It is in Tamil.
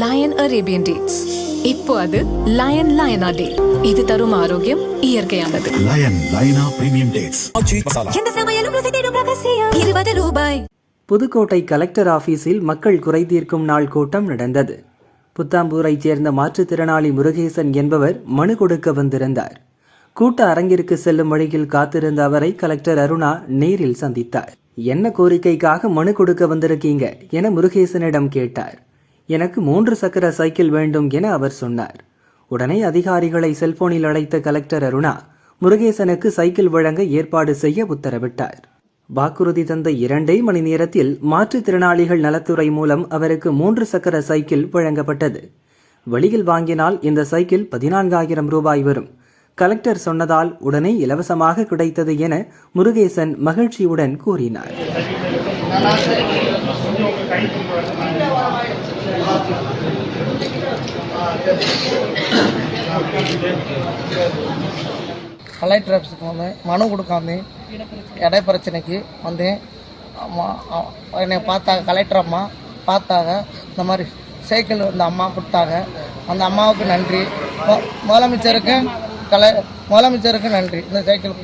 Line Arabian dates. இப்போ அது லயன் லயனா டே. இது தரும் ஆரோக்கியம் இயற்கையானது. லயன் லயனா பிரீமியம் டேட்ஸ். ரூபாய். புதுக்கோட்டை கலெக்டர் ஆபீஸில் மக்கள் குறை தீர்க்கும் நாள் கூட்டம் நடந்தது. புத்தாம்பூரைச் சேர்ந்த மாற்றுத்திறனாளி முருகேசன் என்பவர் மனு கொடுக்க வந்திருந்தார். கூட்ட அரங்கிற்கு செல்லும் வழியில் காத்திருந்த அவரை கலெக்டர் அருணா நேரில் சந்தித்தார். என்ன கோரிக்கைக்காக மனு கொடுக்க வந்திருக்கீங்க என முருகேசனிடம் கேட்டார். எனக்கு 3 சக்கர சைக்கிள் வேண்டும் என அவர் சொன்னார். உடனே அதிகாரிகளை செல்போனில் அழைத்த கலெக்டர் அருணா முருகேசனுக்கு சைக்கிள் வழங்க ஏற்பாடு செய்ய உத்தரவிட்டார். வாக்குறுதி தந்த 2 மணி நேரத்தில் மாற்றுத்திறனாளிகள் நலத்துறை மூலம் அவருக்கு 3 சக்கர சைக்கிள் வழங்கப்பட்டது. வெளியில் வாங்கினால் இந்த சைக்கிள் 14,000 ரூபாய் வரும். கலெக்டர் சொன்னதால் உடனே இலவசமாக கிடைத்தது என முருகேசன் மகிழ்ச்சியுடன் கூறினார். கலெக்டர் ஆஃபீஸுக்கு வந்தேன், மனு கொடுக்காம இடை பிரச்சனைக்கு வந்தேன். என்னை பார்த்தாங்க, கலெக்டர் அம்மா பார்த்தாங்க. இந்த மாதிரி சைக்கிள் இந்த அம்மா கொடுத்தாங்க. அந்த அம்மாவுக்கு நன்றி. முதலமைச்சருக்கு நன்றி. இந்த சைக்கிள்